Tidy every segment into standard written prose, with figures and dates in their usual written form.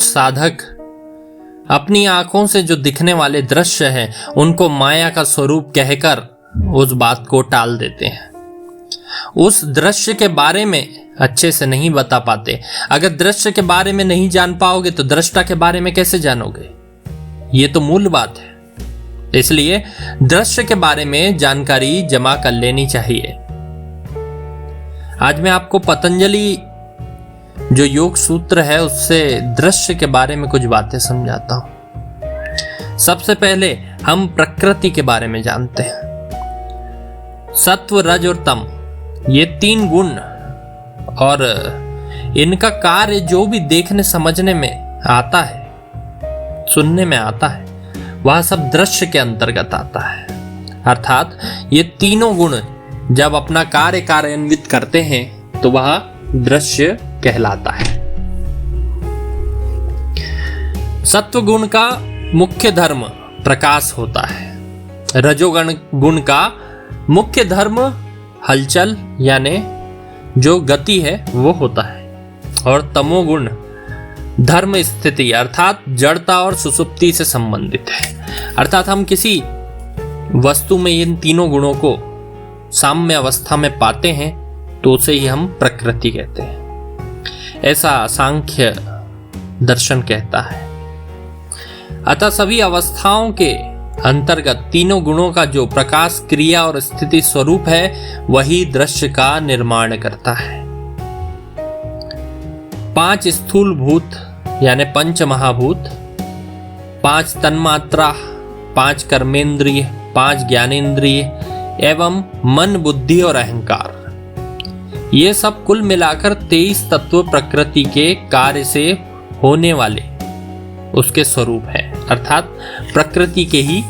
साधक अपनी आंखों से जो दिखने वाले दृश्य हैं उनको माया का स्वरूप कहकर उस बात को टाल देते हैं, उस दृश्य के बारे में अच्छे से नहीं बता पाते। अगर दृश्य के बारे में नहीं जान पाओगे तो दृष्टा के बारे में कैसे जानोगे? ये तो मूल बात है। इसलिए दृश्य के बारे में जानकारी जमा कर लेनी चाहिए। आज मैं आपको पतंजलि जो योग सूत्र है उससे दृश्य के बारे में कुछ बातें समझाता हूं। सबसे पहले हम प्रकृति के बारे में जानते हैं। सत्व, रज और तम, ये 3 गुण और इनका कार्य जो भी देखने समझने में आता है, सुनने में आता है, वह सब दृश्य के अंतर्गत आता है। अर्थात ये तीनों गुण जब अपना कार्य कार्यान्वित करते हैं तो वह दृश्य कहलाता है। सत्व गुण का मुख्य धर्म प्रकाश होता है। रजोगुण गुण का मुख्य धर्म हलचल यानी जो गति है वो होता है। और तमोगुण धर्म स्थिति अर्थात जड़ता और सुसुप्ति से संबंधित है। अर्थात हम किसी वस्तु में इन तीनों गुणों को साम्य अवस्था में पाते हैं तो उसे ही हम प्रकृति कहते हैं, ऐसा सांख्य दर्शन कहता है। अतः सभी अवस्थाओं के अंतर्गत तीनों गुणों का जो प्रकाश, क्रिया और स्थिति स्वरूप है वही दृश्य का निर्माण करता है। 5 स्थूल भूत यानी पंच महाभूत, 5 तन्मात्रा, 5 कर्मेंद्रिय, 5 ज्ञानेंद्रिय एवं मन, बुद्धि और अहंकार, ये सब कुल मिलाकर 23 तत्व प्रकृति के कार्य से होने वाले उसके स्वरूप है। अर्थात प्रकृति के ही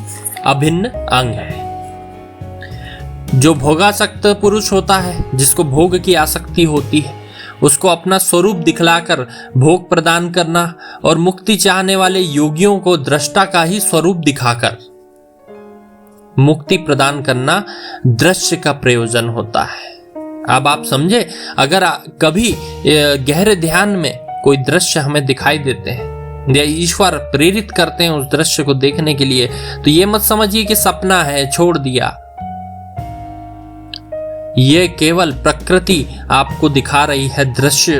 अभिन्न अंग है। जो भोगासक्त पुरुष होता है, जिसको भोग की आसक्ति होती है, उसको अपना स्वरूप दिखलाकर भोग प्रदान करना और मुक्ति चाहने वाले योगियों को दृष्टा का ही स्वरूप दिखाकर मुक्ति प्रदान करना दृश्य का प्रयोजन होता है। अब आप समझे, अगर कभी गहरे ध्यान में कोई दृश्य हमें दिखाई देते हैं या ईश्वर प्रेरित करते हैं उस दृश्य को देखने के लिए, तो ये मत समझिए कि सपना है, छोड़ दिया। ये केवल प्रकृति आपको दिखा रही है दृश्य,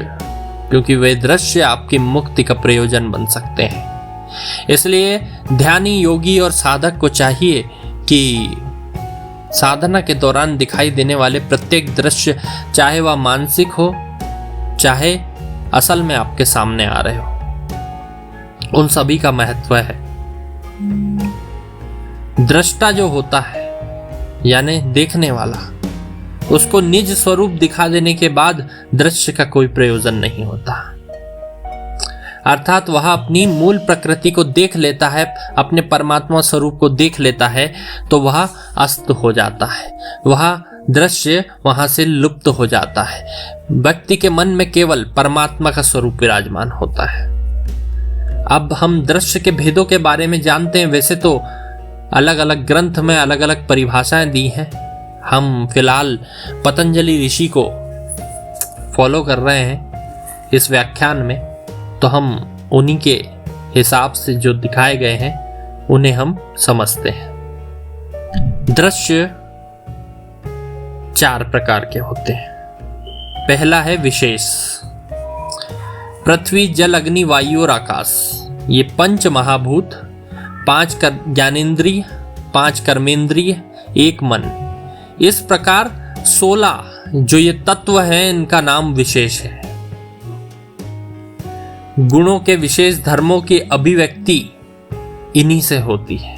क्योंकि वे दृश्य आपकी मुक्ति का प्रयोजन बन सकते हैं। इसलिए ध्यानी, योगी और साधक को चाहिए कि साधना के दौरान दिखाई देने वाले प्रत्येक दृश्य, चाहे वह मानसिक हो चाहे असल में आपके सामने आ रहे हो, उन सभी का महत्व है। दृष्टा जो होता है यानी देखने वाला, उसको निज स्वरूप दिखा देने के बाद दृश्य का कोई प्रयोजन नहीं होता। अर्थात वह अपनी मूल प्रकृति को देख लेता है, अपने परमात्मा स्वरूप को देख लेता है तो वह अस्त हो जाता है, वह दृश्य वहां से लुप्त हो जाता है। व्यक्ति के मन में केवल परमात्मा का स्वरूप विराजमान होता है। अब हम दृश्य के भेदों के बारे में जानते हैं। वैसे तो अलग अलग ग्रंथ में अलग अलग परिभाषाएं दी हैं। हम फिलहाल पतंजलि ऋषि को फॉलो कर रहे हैं इस व्याख्यान में, तो हम उन्हीं के हिसाब से जो दिखाए गए हैं उन्हें हम समझते हैं। दृश्य 4 प्रकार के होते हैं। पहला है विशेष। पृथ्वी, जल, अग्नि, वायु और आकाश, ये 5 महाभूत, 5 ज्ञानेंद्रिय, 5 कर्मेंद्रिय, 1 मन, इस प्रकार 16 जो ये तत्व हैं इनका नाम विशेष है। गुणों के विशेष धर्मों की अभिव्यक्ति इन्हीं से होती है।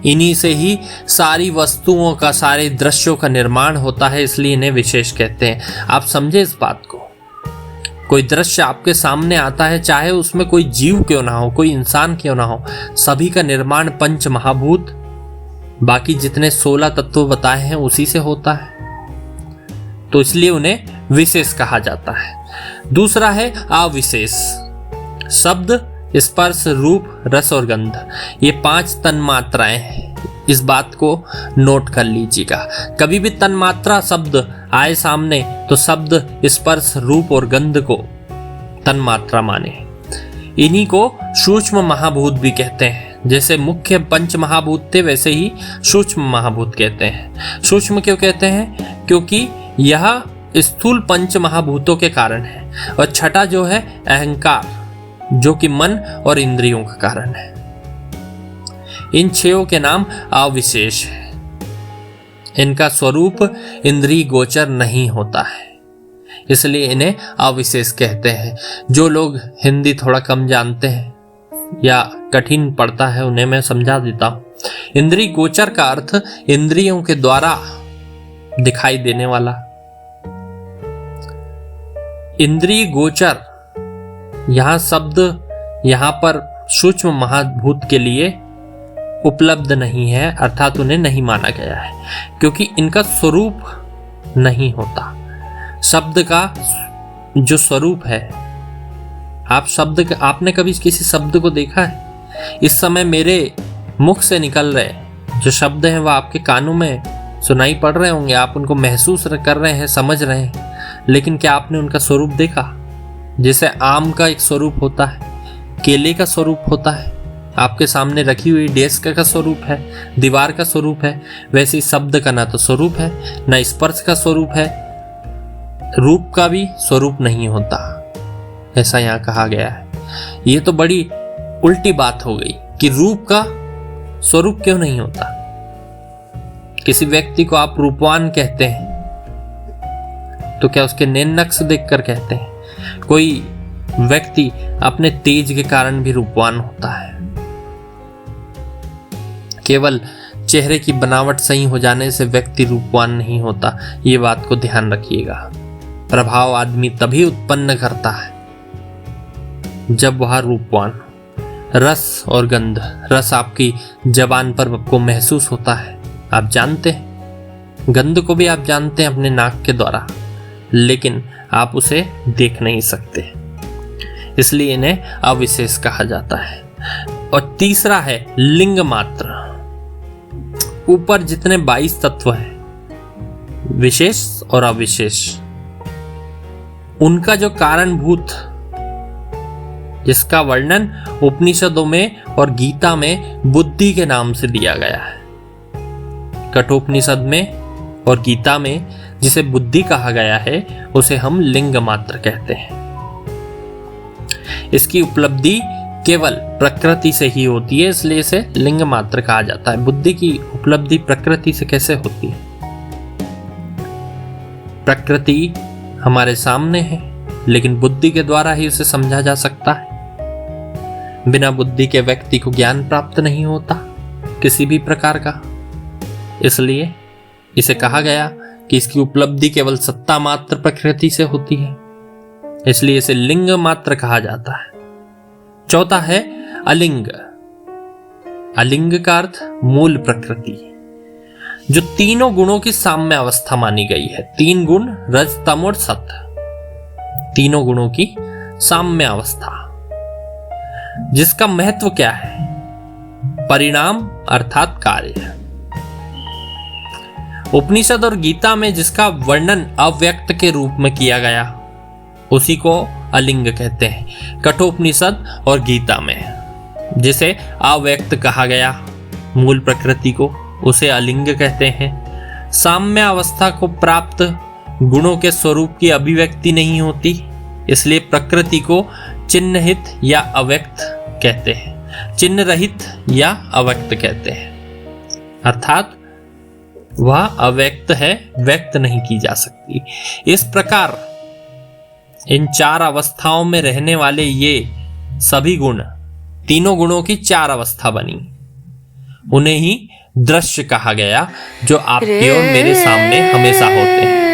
इन्हीं से ही सारी वस्तुओं का, सारे दृश्यों का निर्माण होता है, इसलिए इन्हें विशेष कहते हैं। आप समझे इस बात को। कोई दृश्य आपके सामने आता है, चाहे उसमें कोई जीव क्यों ना हो, कोई इंसान क्यों ना हो, सभी का निर्माण 5 महाभूत, बाकी जितने 16 तत्व बताए हैं उसी से होता है, तो इसलिए उन्हें विशेष कहा जाता है। दूसरा है अविशेष। शब्द, स्पर्श, रूप, रस और गंध, ये 5 तन्मात्राएं हैं। इस बात को नोट कर लीजिएगा। कभी भी तन्मात्रा शब्द आए सामने तो शब्द, स्पर्श, रूप और गंध को तन्मात्रा माने। इन्हीं को सूक्ष्म महाभूत भी कहते हैं। जैसे मुख्य पंच महाभूत थे वैसे ही सूक्ष्म महाभूत कहते हैं। सूक्ष्म क्यों कहते हैं? क्योंकि यह स्थूल पंच महाभूतों के कारण है। और छठा जो है अहंकार, जो कि मन और इंद्रियों का कारण है। इन छयों के नाम अविशेष है। इनका स्वरूप इंद्रिय गोचर नहीं होता है, इसलिए इन्हें अविशेष कहते हैं। जो लोग हिंदी थोड़ा कम जानते हैं या कठिन पड़ता है उन्हें मैं समझा देता हूं। इंद्रिय गोचर का अर्थ इंद्रियों के द्वारा दिखाई देने वाला। इंद्रिय गोचर यहां शब्द यहां पर सूक्ष्म महाभूत के लिए उपलब्ध नहीं है, अर्थात उन्हें नहीं माना गया है, क्योंकि इनका स्वरूप नहीं होता। शब्द का जो स्वरूप है, आपने कभी किसी शब्द को देखा है? इस समय मेरे मुख से निकल रहे जो शब्द हैं वह आपके कानों में सुनाई पड़ रहे होंगे, आप उनको महसूस कर रहे हैं, समझ रहे हैं, लेकिन क्या आपने उनका स्वरूप देखा? जैसे आम का एक स्वरूप होता है, केले का स्वरूप होता है, आपके सामने रखी हुई डेस्क का स्वरूप है, दीवार का स्वरूप है, वैसे ही शब्द का ना तो स्वरूप है ना स्पर्श का स्वरूप है, रूप का भी स्वरूप नहीं होता, ऐसा यहाँ कहा गया है। ये तो बड़ी उल्टी बात हो गई कि रूप का स्वरूप क्यों नहीं होता। किसी व्यक्ति को आप रूपवान कहते हैं तो क्या उसके नैन नक्श देखकर कहते हैं? कोई व्यक्ति अपने तेज के कारण भी रूपवान होता है। केवल चेहरे की बनावट सही हो जाने से व्यक्ति रूपवान नहीं होता, ये बात को ध्यान रखिएगा। प्रभाव आदमी तभी उत्पन्न करता है जब वह रूपवान। रस और गंध, रस आपकी जबान पर आपको महसूस होता है, आप जानते हैं। गंध को भी आप जानते हैं अपने नाक के द्वारा, लेकिन आप उसे देख नहीं सकते, इसलिए इन्हें अविशेष कहा जाता है। और तीसरा है लिंग मात्र। ऊपर जितने 22 तत्व हैं, विशेष और अविशेष, उनका जो कारणभूत, जिसका वर्णन उपनिषदों में और गीता में बुद्धि के नाम से दिया गया है। कठोपनिषद में और गीता में जिसे बुद्धि कहा गया है उसे हम लिंग मात्र कहते हैं। इसकी उपलब्धि केवल प्रकृति से ही होती है, इसलिए इसे लिंग मात्र कहा जाता है। बुद्धि की उपलब्धि प्रकृति से कैसे होती है? प्रकृति हमारे सामने है, लेकिन बुद्धि के द्वारा ही उसे समझा जा सकता है। बिना बुद्धि के व्यक्ति को ज्ञान प्राप्त नहीं होता किसी भी प्रकार का, इसलिए इसे कहा गया कि इसकी उपलब्धि केवल सत्ता मात्र प्रकृति से होती है, इसलिए इसे लिंग मात्र कहा जाता है। चौथा है अलिंग। अलिंग का अर्थ मूल प्रकृति, जो तीनों गुणों की साम्य अवस्था मानी गई है। 3 गुण, रज, तम और सत, तीनों गुणों की साम्य अवस्था, जिसका महत्व क्या है? परिणाम अर्थात कार्य। उपनिषद और गीता में जिसका वर्णन अव्यक्त के रूप में किया गया उसी को अलिंग कहते हैं। कठोपनिषद और गीता में जिसे अव्यक्त कहा गया मूल प्रकृति को, उसे अलिंग कहते हैं। साम्य अवस्था को प्राप्त गुणों के स्वरूप की अभिव्यक्ति नहीं होती, इसलिए प्रकृति को चिन्हहित या अव्यक्त कहते हैं, चिन्ह रहित या अव्यक्त कहते हैं। अर्थात वह अव्यक्त है, व्यक्त नहीं की जा सकती। इस प्रकार इन 4 अवस्थाओं में रहने वाले ये सभी गुण, तीनों गुणों की 4 अवस्था बनी, उन्हें ही दृश्य कहा गया, जो आपके और मेरे सामने हमेशा होते हैं।